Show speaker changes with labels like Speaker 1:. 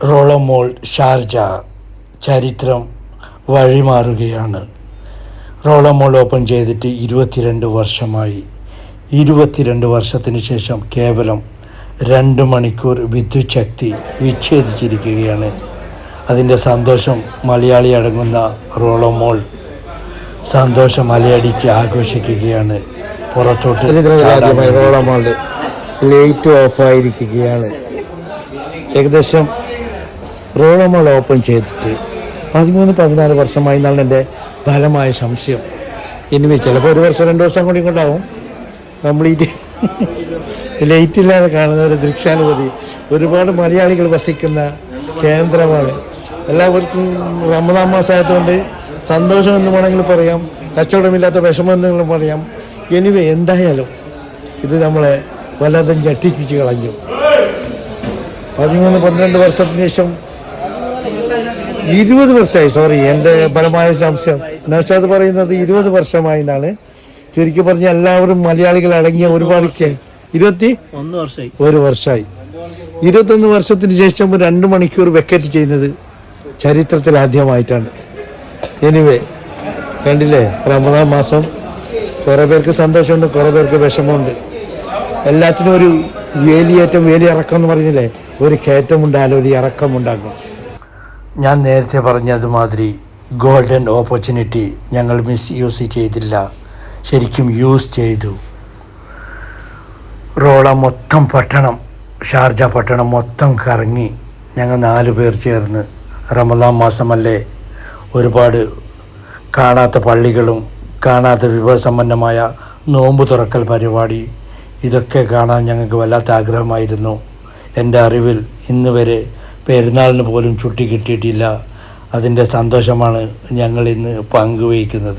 Speaker 1: റോളോ മോൾ Sharjah ചരിത്രം വഴിമാറുകയാണ്. റോളോ മോൾ open ചെയ്തിട്ട് 22 വർഷമായി. 22 വർഷത്തിന് ശേഷം കേവലം 2 മണിക്കൂർ വിദ്യുത് ശക്തി വിച്ഛേദിച്ചിരിക്കുകയാണ്. അതിൻ്റെ സന്തോഷം മലയാളി അടങ്ങുന്ന റോളോ മോൾ സന്തോഷം അലയടിച്ച് ആഘോഷിക്കുകയാണ്. പുറത്തോട്ട്
Speaker 2: റോളോ മോളുടെ ലൈറ്റ് ഓഫായിരിക്കുകയാണ്. ഏകദേശം റോളോ മോൾ ഓപ്പൺ ചെയ്തിട്ട് 13-14 വർഷമായി എന്നാണ് എൻ്റെ ഫലമായ സംശയം. ഇനി ചിലപ്പോൾ 1 വർഷം 2 വർഷം കൂടി കൊണ്ടാവും കംപ്ലീറ്റ് ലൈറ്റ് ഇല്ലാതെ കാണുന്ന ഒരു ദൃശ്യാനുഭൂതി. ഒരുപാട് മലയാളികൾ വസിക്കുന്ന കേന്ദ്രമാണ്. എല്ലാവർക്കും റമദാൻ മാസമായതുകൊണ്ട് സന്തോഷം എന്ന് വേണമെങ്കിൽ പറയാം, കച്ചവടമില്ലാത്ത വിഷമം എന്നെങ്കിലും പറയാം. എനിവേ എന്തായാലും ഇത് നമ്മളെ വല്ലതും ഞെട്ടിപ്പിച്ച് കളഞ്ഞു. 13-12 വർഷത്തിന് ശേഷം 20 വർഷമായി. എൻ്റെ ഫലമായ സംശയം നൗഷാദ് പറയുന്നത് 20 വർഷമായി എന്നാണ്. ചുരുക്കി പറഞ്ഞ എല്ലാവരും മലയാളികൾ അടങ്ങിയ ഒരുപാട് 21 വർഷമായി. 21 വർഷത്തിന് ശേഷം 2 മണിക്കൂർ വെക്കേറ്റ് ചെയ്യുന്നത് ചരിത്രത്തിൽ ആദ്യമായിട്ടാണ്. എനിവേ കണ്ടില്ലേ, റമദാൻ മാസം കുറേ പേർക്ക് സന്തോഷമുണ്ട്, കുറേ പേർക്ക് വിഷമമുണ്ട്. എല്ലാത്തിനും ഒരു വേലിയേറ്റം വേലിയിറക്കം എന്ന് പറഞ്ഞില്ലേ, ഒരു കയറ്റമുണ്ടായാലും ഒരു ഇറക്കമുണ്ടാകും.
Speaker 1: ഞാൻ നേരത്തെ പറഞ്ഞതുമാതിരി ഗോൾഡൻ ഓപ്പർച്യൂണിറ്റി ഞങ്ങൾ മിസ്യൂസ് ചെയ്തില്ല, ശരിക്കും യൂസ് ചെയ്തു. മൊത്തം പട്ടണം, ഷാർജ പട്ടണം മൊത്തം കറങ്ങി. ഞങ്ങൾ 4 പേർ ചേർന്ന്, റമദാൻ മാസമല്ലേ, ഒരുപാട് കാണാത്ത പള്ളികളും കാണാത്ത വിഭവസമ്പന്നമായ നോമ്പ് തുറക്കൽ പരിപാടി, ഇതൊക്കെ കാണാൻ ഞങ്ങൾക്ക് വല്ലാത്ത ആഗ്രഹമായിരുന്നു. എൻ്റെ അറിവിൽ ഇന്ന് വരെ പെരുന്നാളിന് പോലും ചുട്ടി കിട്ടിയിട്ടില്ല. അതിൻ്റെ സന്തോഷമാണ് ഞങ്ങൾ ഇന്ന് പങ്കുവയ്ക്കുന്നത്.